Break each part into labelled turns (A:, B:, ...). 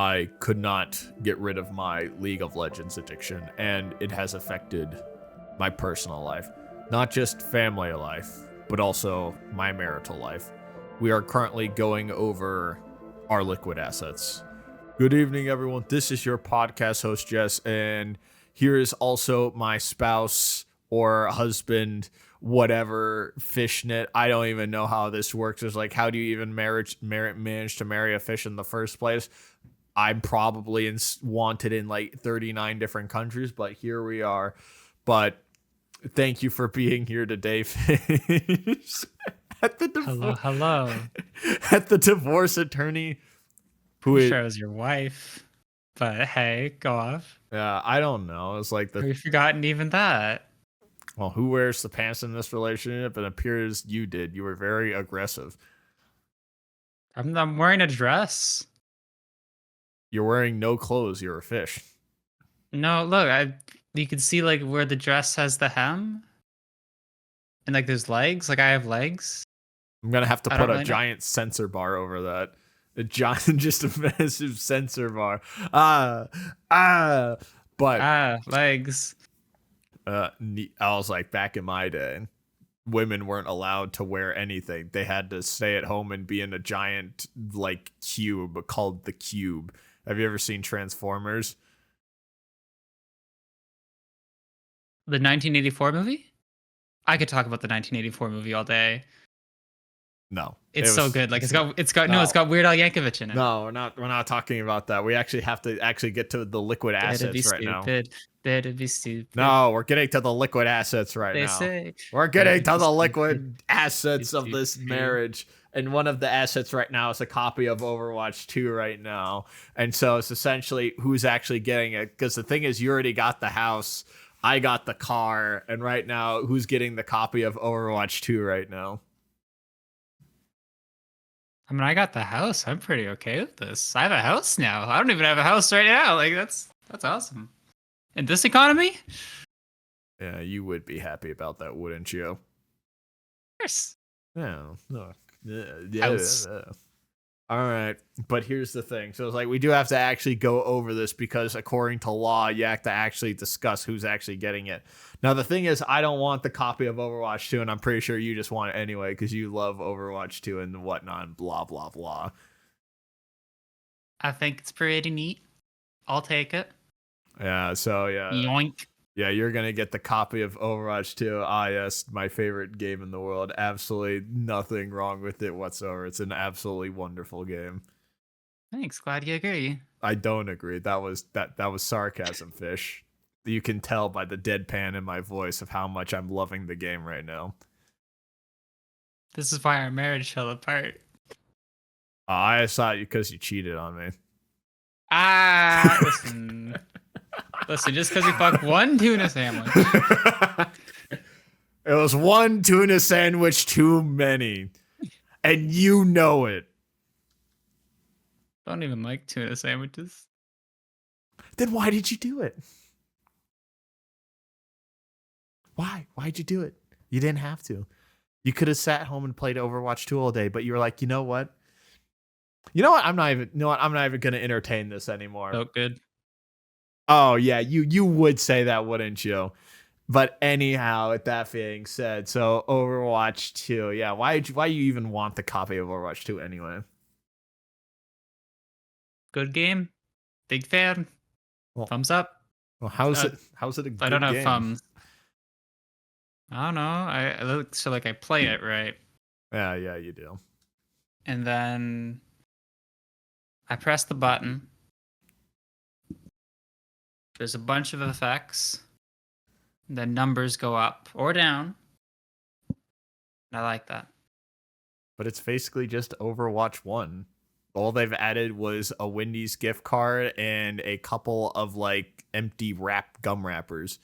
A: I could not get rid of my League of Legends addiction, and it has affected my personal life. Not just family life, but also my marital life. We are currently going over our liquid assets. Good evening, everyone. This is your podcast host, Jess, and here is also my spouse or husband, whatever, fishnet. I don't even know how this works. It's like, how do you even manage to marry a fish in the first place? I'm probably wanted in like 39 different countries, but here we are. But thank you for being here today, Fish.
B: Hello.
A: At the divorce attorney.
B: I'm sure it was your wife, but hey, go off.
A: Yeah, I don't know. It's like
B: We've forgotten even that.
A: Well, who wears the pants in this relationship? It appears you did. You were very aggressive.
B: I'm wearing a dress.
A: You're wearing no clothes. You're a fish.
B: No, look, you can see like where the dress has the hem, and like there's legs. Like I have legs.
A: I'm gonna have to put a giant sensor bar over that. Just a massive sensor bar.
B: Legs.
A: I was like, back in my day, women weren't allowed to wear anything. They had to stay at home and be in a giant like cube called the Cube. Have you ever seen Transformers?
B: The 1984 movie? I could talk about the 1984 movie all day.
A: No,
B: it's so good. Like it's got Weird Al Yankovic in it.
A: No, we're not talking about that. We actually have to get to the liquid assets right now.
B: That'd be stupid.
A: No, we're getting to the liquid assets right now. We're getting to the liquid assets of this marriage. And one of the assets right now is a copy of Overwatch 2 right now. And so it's essentially who's actually getting it. Because the thing is, you already got the house. I got the car. And right now, who's getting the copy of Overwatch 2 right now?
B: I mean, I got the house. I'm pretty okay with this. I have a house now. I don't even have a house right now. Like that's awesome. In this economy?
A: Yeah, you would be happy about that, wouldn't you?
B: Of course.
A: Yeah. House. All right, but here's the thing. So it's like we do have to actually go over this because according to law, you have to actually discuss who's actually getting it. Now, the thing is, I don't want the copy of Overwatch 2, and I'm pretty sure you just want it anyway because you love Overwatch 2 and whatnot and blah, blah, blah.
B: I think it's pretty neat. I'll take it.
A: Yeah, so yeah.
B: Yoink.
A: Yeah, you're going to get the copy of Overwatch 2. Ah, yes, my favorite game in the world. Absolutely nothing wrong with it whatsoever. It's an absolutely wonderful game.
B: Thanks, glad you agree.
A: I don't agree. That was sarcasm, Fish. You can tell by the deadpan in my voice of how much I'm loving the game right now.
B: This is why our marriage fell apart.
A: I saw it because you cheated on me.
B: Listen. Listen, just because you fucked one tuna sandwich.
A: It was one tuna sandwich too many. And you know it.
B: I don't even like tuna sandwiches.
A: Then why did you do it? Why? Why'd you do it? You didn't have to. You could have sat home and played Overwatch 2 all day, but you were like, you know what? I'm not even going to entertain this anymore.
B: So good.
A: Oh, yeah, you would say that, wouldn't you? But anyhow, with that being said, so Overwatch 2, yeah, why you even want the copy of Overwatch 2 anyway?
B: Good game. Big fan.
A: Well,
B: thumbs up.
A: Well, how's it a good game?
B: I don't have thumbs. I don't know. I play it, right?
A: Yeah, you do.
B: And then I press the button. There's a bunch of effects. Then numbers go up or down. I like that.
A: But it's basically just Overwatch 1. All they've added was a Wendy's gift card and a couple of like empty gum wrappers.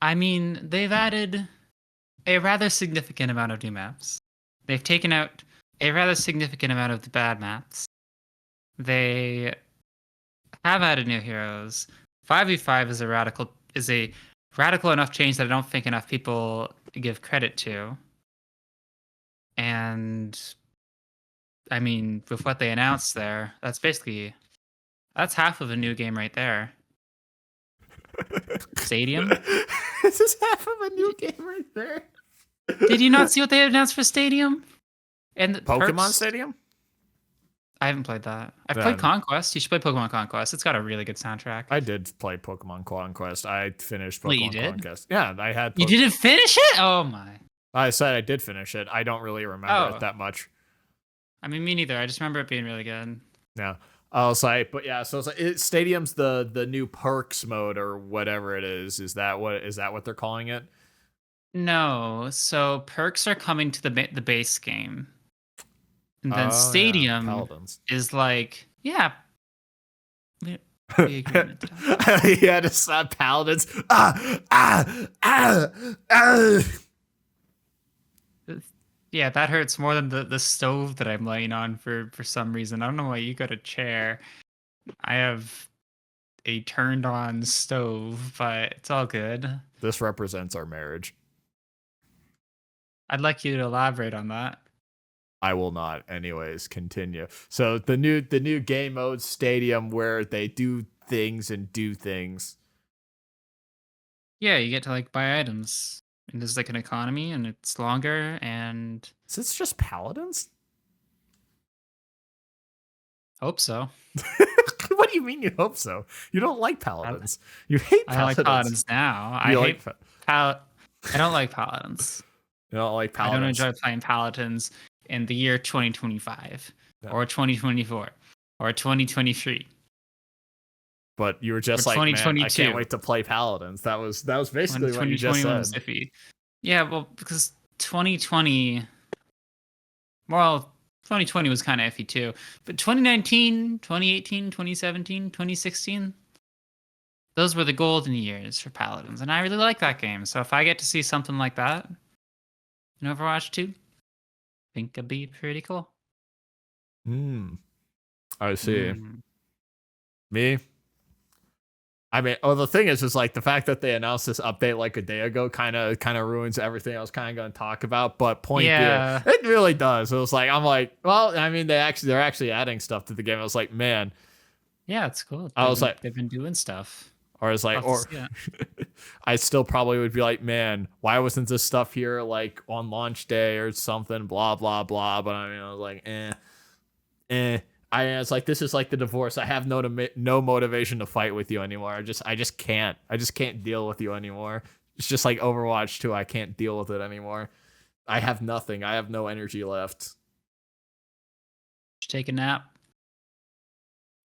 B: I mean, they've added a rather significant amount of new maps. They've taken out a rather significant amount of the bad maps. They have added new heroes. 5v5 is a radical enough change that I don't think enough people give credit to. And I mean, with what they announced there, that's half of a new game right there. Stadium.
A: This is half of a new game right there.
B: Did you not see what they announced for Stadium? And the
A: Pokemon
B: perks?
A: Stadium?
B: I haven't played that. I've
A: Yeah,
B: played Conquest. You should play Pokemon Conquest. It's got a really good soundtrack.
A: I did play Pokemon Conquest. I finished
B: Wait, you
A: Pokemon
B: did?
A: Conquest. Yeah, I had.
B: You didn't finish it? Oh my.
A: I said I did finish it. I don't really remember it
B: Oh.
A: that much.
B: I mean, me neither. I just remember it being really good.
A: Yeah. I was like, but yeah, so it's like Stadium's the new perks mode or whatever it is. Is that what they're calling it?
B: No, so perks are coming to the base game, and then
A: Oh, yeah,
B: Stadium
A: Paladins.
B: is like, yeah, we agree with that.
A: He had to slap Paladins. Ah.
B: Yeah, that hurts more than the stove that I'm laying on for some reason. I don't know why you got a chair. I have a turned on stove, but it's all good.
A: This represents our marriage.
B: I'd like you to elaborate on that.
A: I will not. Anyways, continue. So the new game mode Stadium where they do things and do things.
B: Yeah, you get to like buy items. And there's like an economy and it's longer and
A: Is this just Paladins?
B: hope so.
A: What do you mean you hope so? You don't like Paladins. You hate
B: I don't
A: Paladins.
B: like paladins now.
A: You
B: I
A: like
B: hate I don't like paladins.
A: You don't like
B: I
A: Paladins.
B: don't enjoy playing paladins in the year 2025
A: Yeah.
B: or 2024 or 2023.
A: But you were just
B: Or
A: like, man, I
B: 2022.
A: can't wait to play Paladins. That was basically what you just
B: 2021
A: said.
B: was iffy. Yeah, well, because 2020, well, 2020 was kind of iffy too. But 2019, 2018, 2017, 2016, those were the golden years for Paladins. And I really like that game. So if I get to see something like that in Overwatch 2, I think it'd be pretty cool.
A: I see.
B: Mm.
A: Me? I mean, the thing is like the fact that they announced this update like a day ago kind of ruins everything I was kind of going to talk about. But point being, it really does. It was like I'm like, well, I mean, they're actually adding stuff to the game. I was like, man,
B: yeah, it's cool. They've been doing stuff.
A: Or I was like, I still probably would be like, man, why wasn't this stuff here like on launch day or something? Blah blah blah. But I mean, I was like, it's like this is like the divorce. I have no motivation to fight with you anymore. I just can't. I just can't deal with you anymore. It's just like Overwatch 2. I can't deal with it anymore. I have nothing. I have no energy left.
B: Just take a nap.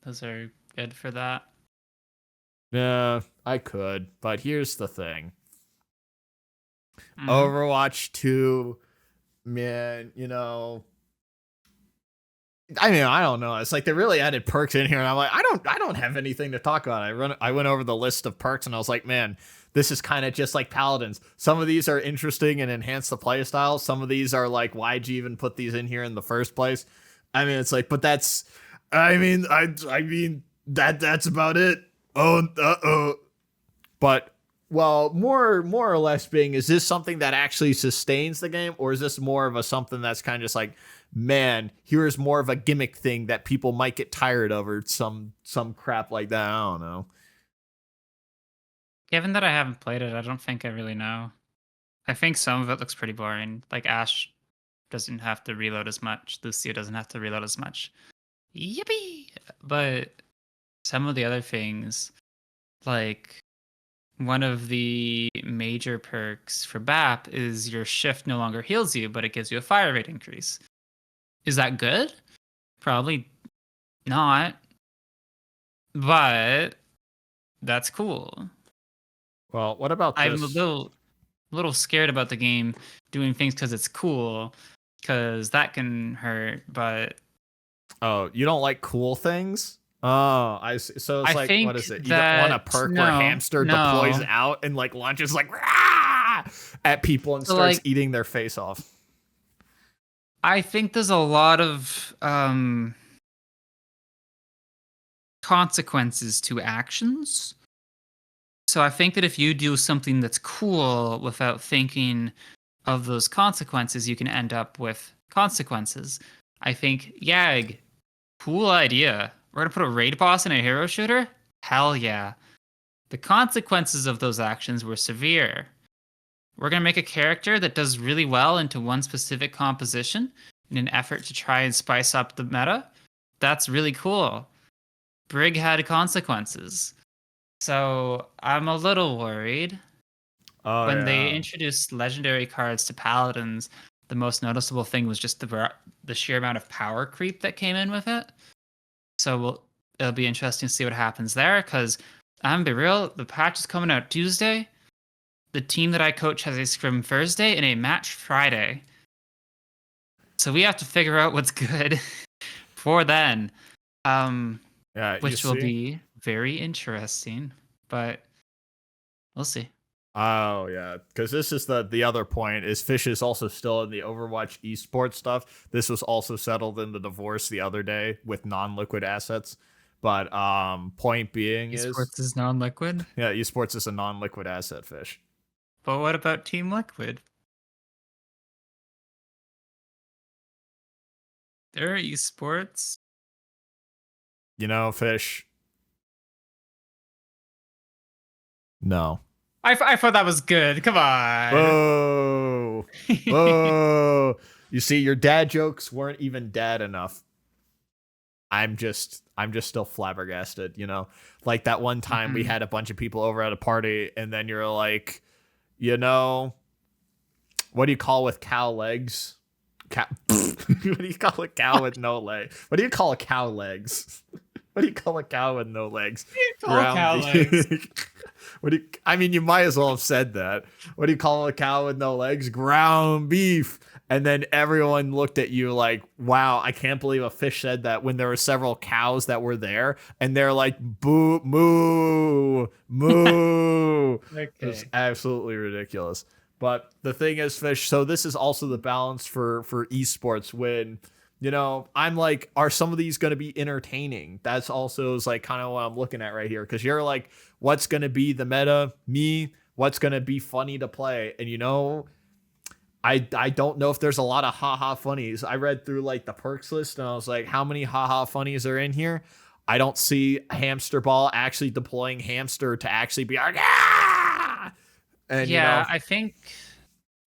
B: Those are good for that.
A: Yeah, I could, but here's the thing. Overwatch 2, man, you know, I mean, I don't know. It's like they really added perks in here, and I'm like, I don't have anything to talk about. I went over the list of perks, and I was like, man, this is kind of just like Paladins. Some of these are interesting and enhance the playstyle. Some of these are like, why'd you even put these in here in the first place? I mean, it's like, but that's, I mean, that's about it. But well, more or less being, is this something that actually sustains the game, or is this more of a something that's kind of just like, man, here's more of a gimmick thing that people might get tired of, or some crap like that? I don't know.
B: Given that I haven't played it, I don't think I really know. I think some of it looks pretty boring. Like Ash doesn't have to reload as much. Lucio doesn't have to reload as much. Yippee! But some of the other things, like one of the major perks for BAP is your shift no longer heals you, but it gives you a fire rate increase. Is that good? Probably not. But that's cool.
A: Well, what about this?
B: I'm a little scared about the game doing things because it's cool, because that can hurt. But
A: oh, you don't like cool things? Oh, I see. So it's like, what is it? You don't want a perk where hamster deploys out and like launches like at people and starts eating their face off.
B: I think there's a lot of consequences to actions. So I think that if you do something that's cool without thinking of those consequences, you can end up with consequences. I think Yag, cool idea. We're gonna put a raid boss in a hero shooter? Hell yeah. The consequences of those actions were severe. We're gonna make a character that does really well into one specific composition in an effort to try and spice up the meta. That's really cool. Brig had consequences. So I'm a little worried.
A: Oh
B: When they
A: yeah.
B: introduced legendary cards to paladins, the most noticeable thing was just the sheer amount of power creep that came in with it. So it'll be interesting to see what happens there. Because I'm gonna be real, the patch is coming out Tuesday. The team that I coach has a scrim Thursday and a match Friday. So we have to figure out what's good for then.
A: Yeah, you
B: Which will
A: see?
B: be very interesting. But we'll see.
A: Oh yeah, because this is the other point is Fish is also still in the Overwatch esports stuff. This was also settled in the divorce the other day with non-liquid assets. But point being is,
B: Esports is non-liquid.
A: yeah, esports is a non-liquid asset, Fish.
B: But what about Team Liquid? They're esports.
A: You know, Fish. No.
B: I thought that was good. Come on.
A: Whoa. Whoa. You see, your dad jokes weren't even dad enough. I'm just still flabbergasted, you know? Like that one time we had a bunch of people over at a party, and then you're like, you know, what do you call with cow legs? What do you call a cow with no legs? What do you call a cow legs? What do you call a cow with no legs?
B: Cow legs.
A: What do you, I mean, you might as well have said that. What do you call a cow with no legs? Ground beef. And then everyone looked at you like, wow, I can't believe a fish said that when there were several cows that were there. And they're like, boo, moo, moo.
B: Okay.
A: It's absolutely ridiculous. But the thing is, Fish, so this is also the balance for esports when, you know, I'm like, are some of these going to be entertaining? That's also is like kind of what I'm looking at right here. Because you're like, what's going to be the meta? Me, what's going to be funny to play? And, you know, I don't know if there's a lot of haha funnies. I read through like the perks list and I was like, how many haha funnies are in here? I don't see Hamster Ball actually deploying Hamster to actually be like, ah! And,
B: yeah,
A: you know,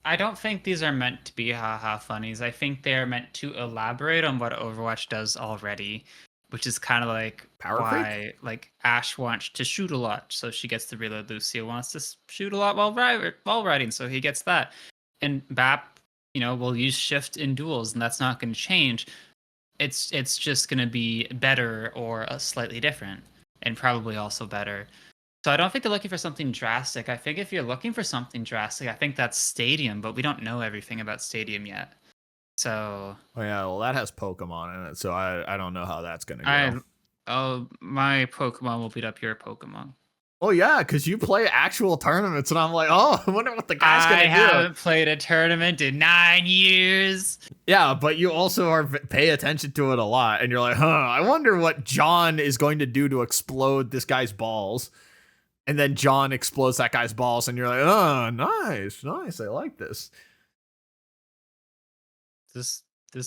B: I don't think these are meant to be haha funnies. I think they are meant to elaborate on what Overwatch does already, which is kind of like
A: Power
B: why like Ash wants to shoot a lot, so she gets the reload. Lucio wants to shoot a lot while riding, so he gets that. And BAP, you know, will use shift in duels, and that's not going to change. It's just going to be better or slightly different, and probably also better. So I don't think they're looking for something drastic. I think if you're looking for something drastic, I think that's Stadium, but we don't know everything about Stadium yet. So
A: oh yeah, well that has Pokemon in it, so I don't know how that's gonna go.
B: my Pokemon will beat up your Pokemon.
A: Oh yeah, because you play actual tournaments, and I'm like, oh, I wonder what the guy's
B: I
A: gonna do.
B: haven't played a tournament in 9 years.
A: Yeah, but you also are pay attention to it a lot, and you're like, I wonder what John is going to do to explode this guy's balls. And then John explodes that guy's balls, and you're like, oh, nice, I like this.
B: This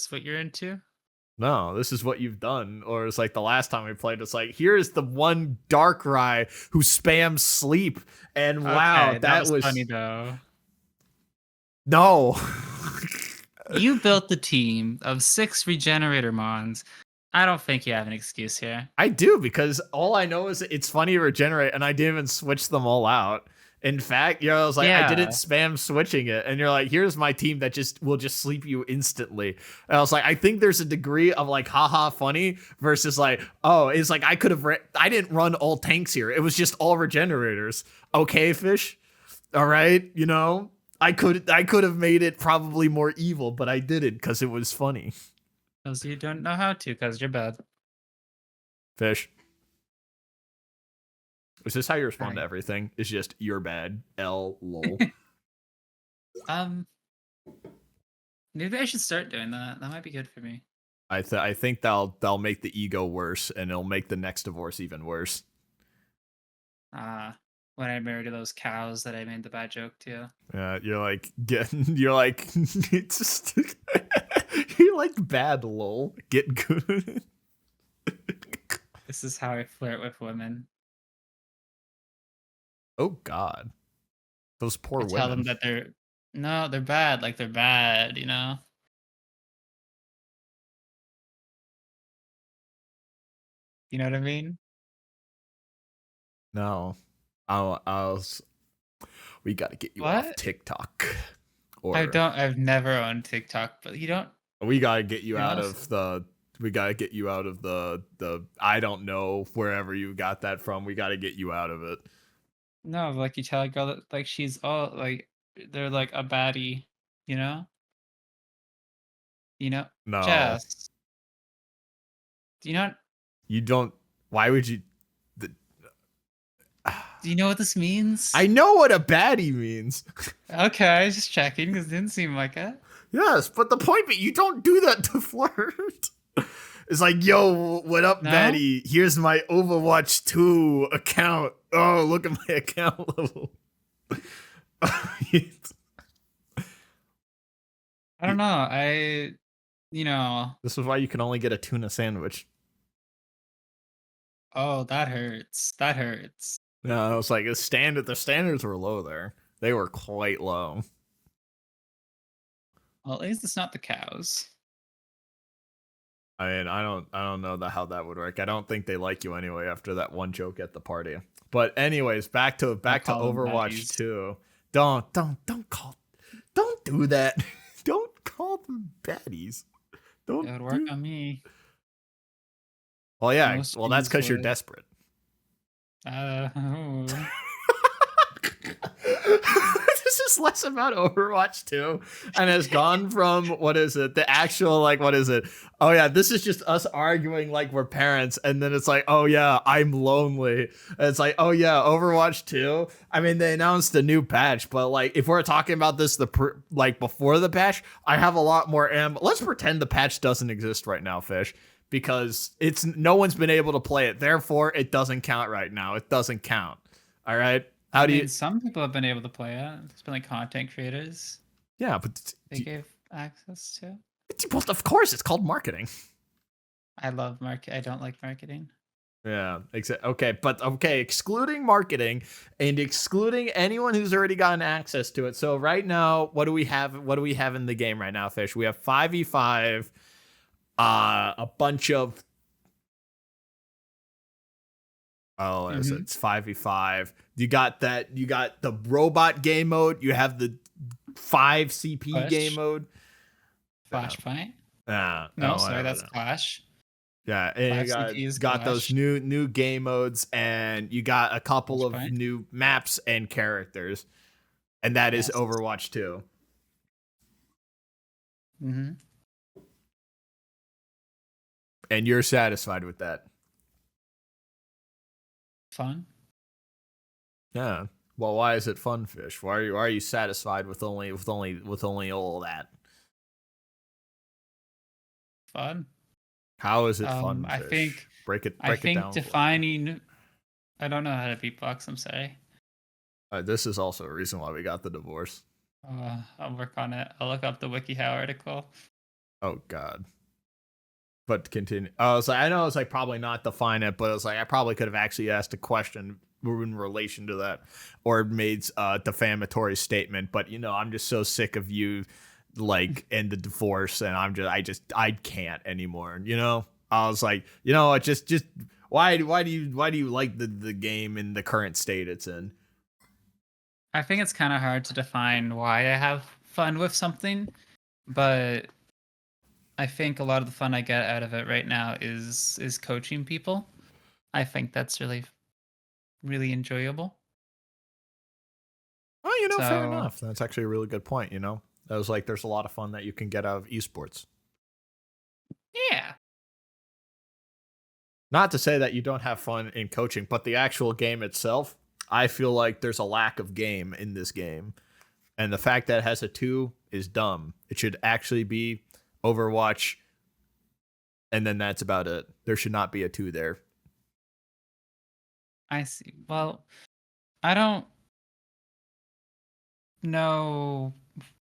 B: what you're into?
A: No, this is what you've done. Or it's like the last time we played, it's like, here's the one Darkrai who spams sleep. And wow,
B: Okay,
A: that was
B: funny though.
A: No.
B: You built the team of 6 regenerator mons. I don't think you have an excuse here.
A: I do, because all I know is it's funny to regenerate, and I didn't even switch them all out. In fact, you know, I was like, I didn't spam switching it, and you're like, here's my team that will just sleep you instantly. And I was like, I think there's a degree of like, haha, funny versus like, oh, it's like I could have, I didn't run all tanks here. It was just all regenerators. Okay, Fish. All right, you know, I could have made it probably more evil, but I didn't because it was funny.
B: Because you don't know how to, because you're bad.
A: Fish. Is this how you respond to everything? It's just you're bad. Lol.
B: Maybe I should start doing that. That might be good for me.
A: I think they'll make the ego worse, and it'll make the next divorce even worse.
B: Well, when I married those cows that I made the bad joke to.
A: Yeah, you're like it's just you're like bad lol. Get good.
B: This is how I flirt with women.
A: Oh God, those poor
B: I tell
A: women.
B: them that they're bad, like they're bad, you know? You know what I mean?
A: No, we got to get you off
B: What?
A: TikTok, or
B: I've never owned TikTok, but you don't,
A: we got to get you
B: you
A: out
B: know,
A: of the. We got to get you out of the. I don't know wherever you got that from. We got to get you out of it.
B: no, like you tell a girl that like she's all like they're like a baddie, you know? You know?
A: No,
B: Jess, do you know
A: you don't. Why would you? The,
B: do you know what this means?
A: I know what a baddie means.
B: Okay, I was just checking because it didn't seem like it.
A: Yes, but the point be you don't do that to flirt. It's like, yo, what up,
B: No?
A: baddie? Here's my Overwatch 2 account. Oh, look at my account level.
B: I don't know. You know,
A: This is why you can only get a tuna sandwich.
B: oh, that hurts. That hurts.
A: No, it's like the standards were low there. They were quite low.
B: Well, at least it's not the cows.
A: I mean, I don't know how that would work. I don't think they like you anyway after that one joke at the party. But anyways, back to
B: call them
A: Overwatch
B: baddies.
A: 2. Don't do that. Don't call them baddies. Don't
B: It would work on me.
A: Well, yeah.
B: Most
A: Well, that's because you're
B: would.
A: desperate.
B: Oh.
A: This is less about Overwatch 2 and has gone from what is it? The actual like what is it? Oh yeah, this is just us arguing like we're parents, and then it's like, oh yeah, I'm lonely. And it's like, oh yeah, Overwatch 2. I mean, they announced a new patch, but like if we're talking about this like before the patch, I have a lot more Let's pretend the patch doesn't exist right now, Fish. Because it's no one's been able to play it. Therefore, it doesn't count right now. It doesn't count. All right. How do you?
B: Some people have been able to play it. It's been like content creators.
A: Yeah, but
B: They gave access to.
A: well, of course, it's called marketing.
B: I love market. I don't like marketing.
A: Yeah, okay, but okay, excluding marketing and excluding anyone who's already gotten access to it. So right now, what do we have? What do we have in the game right now, Fish? We have 5v5, a bunch of. Oh, it's 5v5. You got that. You got the robot game mode. You have the 5 CP game mode.
B: Flashpoint.
A: No,
B: sorry, that's Clash.
A: Yeah, and you got those new game modes, and you got a couple of new maps and characters, and that is Overwatch 2.
B: Mm-hmm.
A: And you're satisfied with that?
B: Fun.
A: Yeah. Well, why is it fun, Fish? Why are you satisfied with only all that?
B: Fun.
A: How is it fun?
B: I
A: Fish?
B: think
A: break it
B: I think
A: down.
B: Defining. I don't know how to beatbox. I'm sorry.
A: This is also a reason why we got the divorce.
B: I'll work on it. I'll look up the WikiHow article.
A: Oh God. But continue. I know it's like probably not define it, but it's like I probably could have actually asked a question in relation to that, or made a defamatory statement. But I'm just so sick of you, like, and the divorce, and I can't anymore. I was like, just why do you like the game in the current state it's in?
B: I think it's kind of hard to define why I have fun with something, but I think a lot of the fun I get out of it right now is coaching people. I think that's really, really enjoyable.
A: Oh, fair enough. That's actually a really good point. That was like, there's a lot of fun that you can get out of esports.
B: Yeah.
A: Not to say that you don't have fun in coaching, but the actual game itself, I feel like there's a lack of game in this game. And the fact that it has a 2 is dumb. It should actually be Overwatch, and then that's about it. There should not be a 2 there.
B: I see. Well, I don't know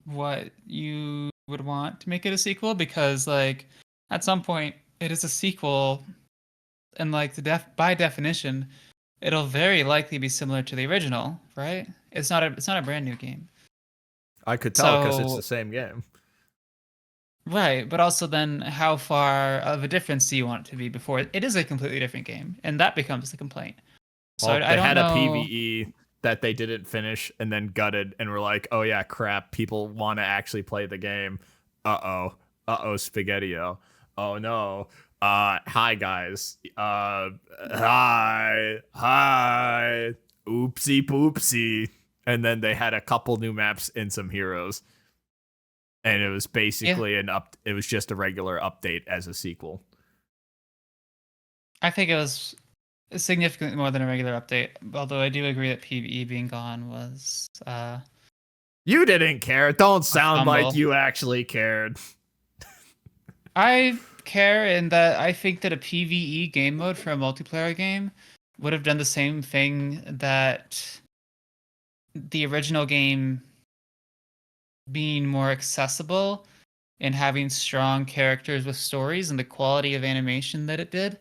B: what you would want to make it a sequel because, like, at some point, it is a sequel, and like by definition, it'll very likely be similar to the original, right? It's not a brand new game.
A: I could tell because it's
B: So
A: the same game.
B: right, but also then how far of a difference do you want it to be before it is a completely different game, and that becomes the complaint. So
A: Well,
B: I
A: they
B: don't
A: had a
B: know.
A: PVE that they didn't finish and then gutted and were like, oh yeah, crap, people want to actually play the game. Spaghetti-O. Oh no. Hi guys. Hi. Oopsie poopsie. And then they had a couple new maps and some heroes. And it was
B: Yeah,
A: basically it was just a regular update as a sequel.
B: I think it was significantly more than a regular update. Although I do agree that PvE being gone was
A: You didn't care. Don't
B: a
A: sound like
B: fumble.
A: you actually cared.
B: I care in that I think that a PvE game mode for a multiplayer game would have done the same thing that the original game being more accessible and having strong characters with stories and the quality of animation that it did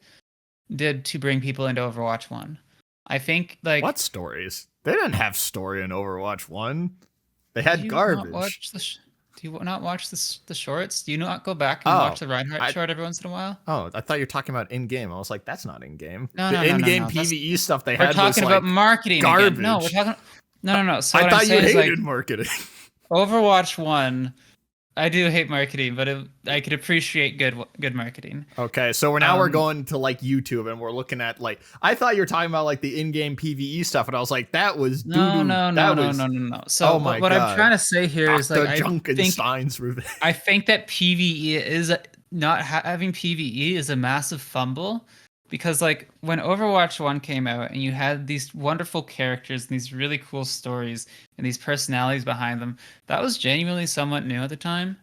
B: to bring people into Overwatch 1. I think
A: What
B: like
A: stories? They didn't have story in Overwatch 1. They
B: do
A: had
B: you not
A: garbage.
B: watch do you not watch the shorts? Do you not go back and watch
A: Oh,
B: the Reinhardt
A: I
B: short every once in a while?
A: I thought you were talking about in-game. I was like, that's not in-game.
B: No,
A: The
B: no, no, no,
A: in-game
B: no. That's
A: PvE stuff they
B: we're
A: had was
B: talking about
A: like
B: marketing again. No, we're
A: garbage.
B: talking no, no, no. So
A: I
B: what I'm
A: thought you
B: saying is like
A: hated marketing.
B: Overwatch 1, I do hate marketing, but I could appreciate good marketing.
A: Okay, so we're
B: Um
A: going to like YouTube and we're looking at like I thought you were talking about like the in-game PvE stuff and I was like that was doo
B: no,
A: doo.
B: no, no,
A: That
B: no, no,
A: was
B: no, no. So
A: oh my
B: what I'm trying
A: god.
B: to say here is like
A: Dr.
B: think
A: Junkenstein's revenge.
B: I think that PvE is not having PvE is a massive fumble because like when Overwatch 1 came out and you had these wonderful characters and these really cool stories and these personalities behind them, that was genuinely somewhat new at the time.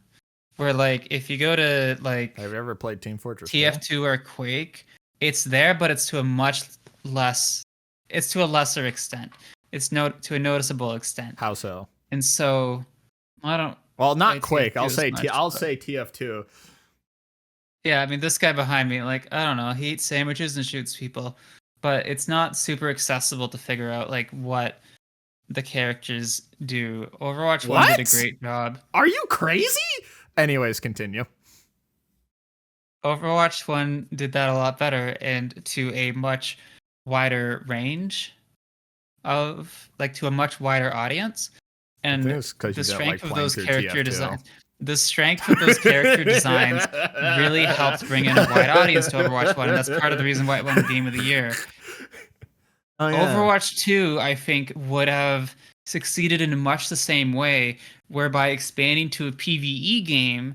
B: Where like if you go to like
A: Have you ever played Team Fortress 2?
B: TF2 or Quake, it's there, but it's to a much less it's to a lesser extent. It's to a noticeable extent.
A: How so?
B: And so I don't
A: Well,
B: play
A: not Quake.
B: TF2 as much,
A: I'll
B: but
A: say TF2.
B: yeah, I mean, this guy behind me, like, I don't know, he eats sandwiches and shoots people, but it's not super accessible to figure out like what the characters do. Overwatch 1 did a
A: What?
B: great job.
A: Are you crazy? Anyways, continue.
B: Overwatch 1 did that a lot better and to a much wider range of like to a much wider audience.
A: I think
B: And
A: it's because
B: the
A: you didn't like
B: strength of
A: playing
B: those
A: through
B: character
A: TF2.
B: designs the strength of those character designs really helped bring in a wide audience to Overwatch 1, and that's part of the reason why it won the Game of the Year.
A: Oh yeah.
B: Overwatch 2, I think, would have succeeded in much the same way, whereby expanding to a PvE game,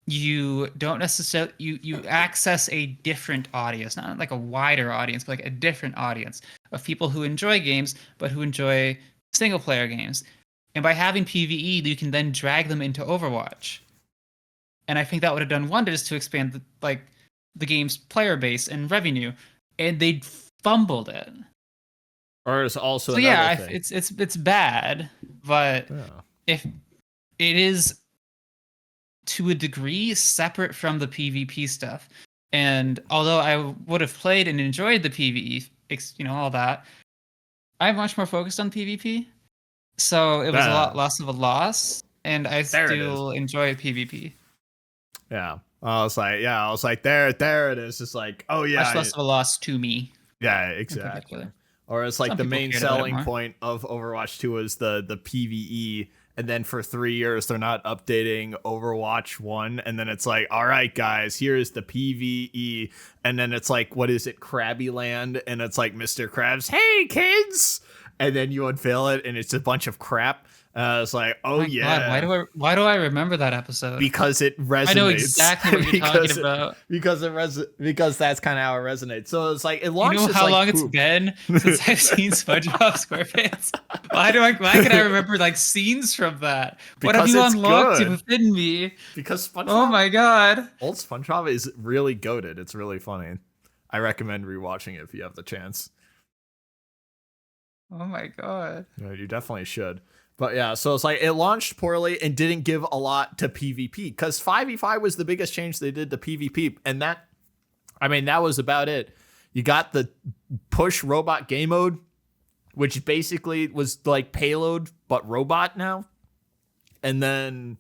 B: you don't necessarily you access a different audience, not like a wider audience, but like a different audience of people who enjoy games, but who enjoy single player games. And by having PvE, you can then drag them into Overwatch. And I think that would have done wonders to expand the game's player base and revenue. And they fumbled it.
A: Or it's also
B: So
A: another
B: yeah,
A: thing.
B: it's bad, but
A: Yeah.
B: if it is to a degree separate from the PvP stuff, and although I would have played and enjoyed the PvE, all that, I'm much more focused on PvP. So it was a lot less of a loss, and I
A: There it is.
B: still enjoy PvP.
A: Yeah. I was like, there it is. It's like, oh
B: Much
A: yeah,
B: less of a loss to me
A: yeah,
B: in
A: exactly.
B: particular.
A: Or it's like
B: Some
A: the
B: people
A: main
B: cared about it
A: selling
B: more.
A: point of Overwatch 2 is the PvE, and then for 3 years they're not updating Overwatch 1, and then it's like, all right, guys, here's the PvE, and then it's like, what is it, Krabby Land, and it's like Mr. Krabs, hey kids, and then you unveil it, and it's a bunch of crap. It's like, oh
B: My God,
A: yeah,
B: why do I remember that episode?
A: because it resonates.
B: I know exactly what you're talking about.
A: Because that's kind of how it resonates. So it's like it
B: You know
A: launched as
B: how
A: like
B: long it's
A: poop.
B: been since I've seen SpongeBob SquarePants? Why can I remember like scenes from that? What have
A: Because
B: you
A: it's
B: unlocked
A: good.
B: within me?
A: Because
B: Oh
A: SpongeBob,
B: my God.
A: old SpongeBob is really goated. It's really funny. I recommend rewatching it if you have the chance.
B: Oh my god.
A: Yeah, you definitely should. But yeah, so it's like it launched poorly and didn't give a lot to PvP because 5v5 was the biggest change they did to PvP. And that was about it. You got the push robot game mode, which basically was like payload, but robot now. And then,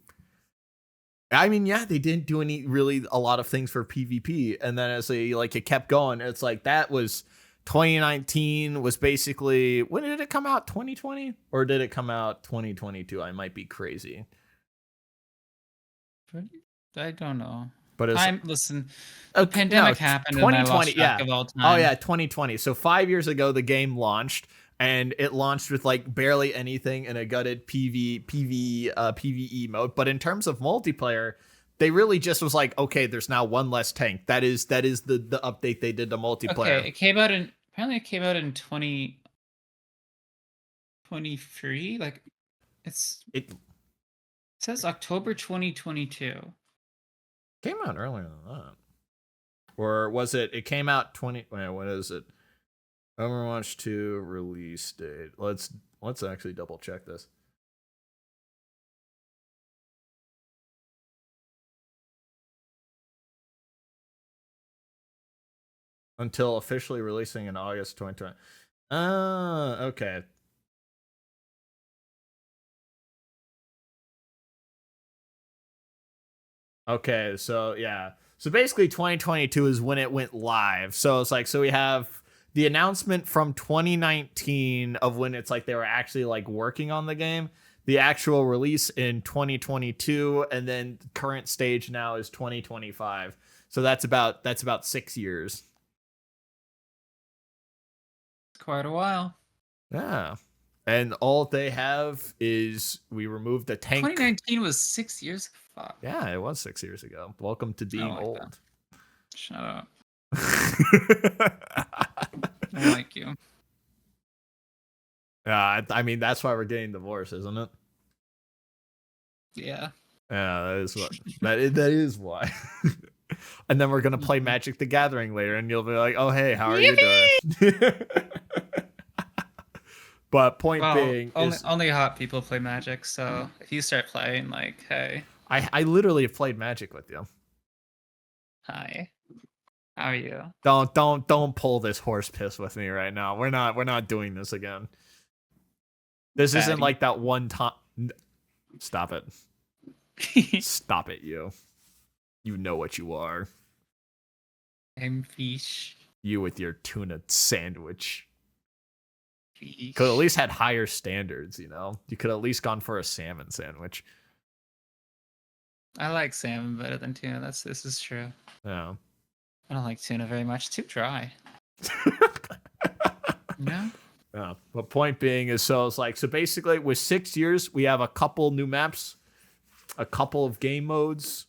A: they didn't do a lot of things for PvP. And then as it kept going, it's like that was 2019 was basically, when did it come out? 2020? Or did it come out 2022? I might be crazy.
B: I don't know.
A: But it's
B: listen, the pandemic happened and I lost track of all time.
A: Oh yeah, 2020. So 5 years ago the game launched, and it launched with like barely anything in a gutted PvE mode. But in terms of multiplayer, they really just was like, okay, there's now one less tank. That is the update they did to multiplayer.
B: Okay, it came out in 2023. Like it says October 2022.
A: Came out earlier than that. Or was it came out 20 wait, what is it? Overwatch 2 release date. Let's actually double check this. Until officially releasing in August 2020. Okay. Okay, so yeah. So basically 2022 is when it went live. So it's like, so we have the announcement from 2019 of when it's like they were actually like working on the game, the actual release in 2022, and then current stage now is 2025. So that's about 6 years.
B: It's quite a while.
A: Yeah. And all they have is we removed the tank.
B: 2019 was 6 years. Fuck.
A: Yeah, it was 6 years ago. Welcome to being old.
B: That. Shut up. I don't like you.
A: Yeah, that's why we're getting divorced, isn't it?
B: Yeah.
A: Yeah, that is what that is why. And then we're gonna play Magic the Gathering later, and you'll be like, "Oh, hey, how are you doing?" But point being,
B: only hot people play Magic. So if you start playing, like, hey,
A: I literally have played Magic with you.
B: Hi, how are you?
A: Don't pull this horse piss with me right now. We're not doing this again. This isn't like that one time. Stop it. Stop it, you. You know what you are.
B: I'm fish.
A: You with your tuna sandwich.
B: Fish.
A: Could at least had higher standards, you know? You could at least gone for a salmon sandwich.
B: I like salmon better than tuna. This is true.
A: Yeah.
B: I don't like tuna very much. Too dry. No?
A: Yeah. But point being is, so it's like, so basically with 6 years, we have a couple new maps, a couple of game modes,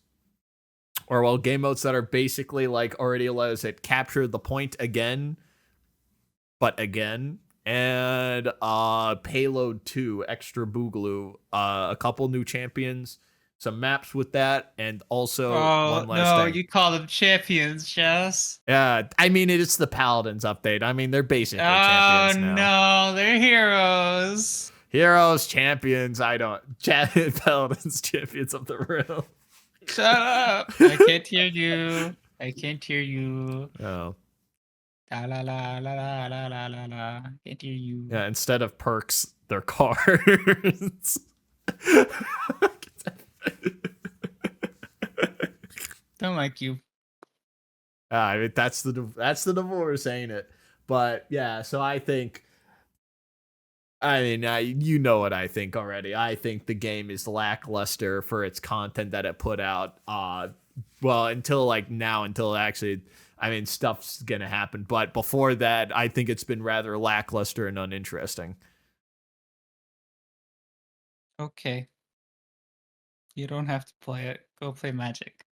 A: or well, game modes that are basically like already allows it capture the point again, but again, and Payload 2 extra boogaloo, a couple new champions, some maps with that, and also one last thing.
B: You call them champions, Jess.
A: Yeah, it's the Paladins update. They're basically champions now.
B: No, they're heroes.
A: Heroes, champions, Paladins, champions of the realm.
B: Shut up. I can't hear you.
A: Oh.
B: La la la la la la la la la. Can't hear you.
A: Yeah, instead of perks, they're cards.
B: Don't like you.
A: That's the divorce, ain't it? But yeah, so I think. You know what I think already. I think the game is lackluster for its content that it put out. Well, until actually, stuff's gonna happen. But before that, I think it's been rather lackluster and uninteresting.
B: Okay. You don't have to play it. Go play Magic.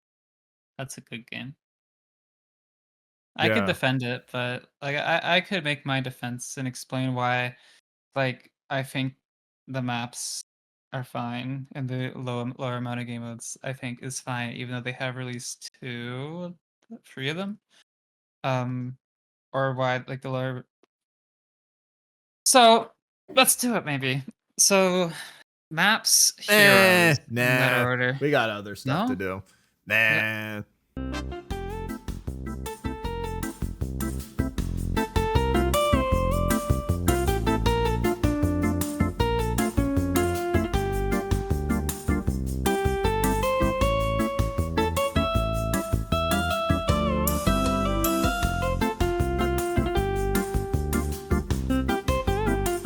B: That's a good game. I could defend it, but like I could make my defense and explain why. Like, I think the maps are fine, and the lower amount of game modes I think is fine, even though they have released 3 of them. Or why like the lower. So Let's do it, maybe. So, maps, heroes, in that
A: Nah.
B: order.
A: We got other stuff
B: No?
A: to do. Nah.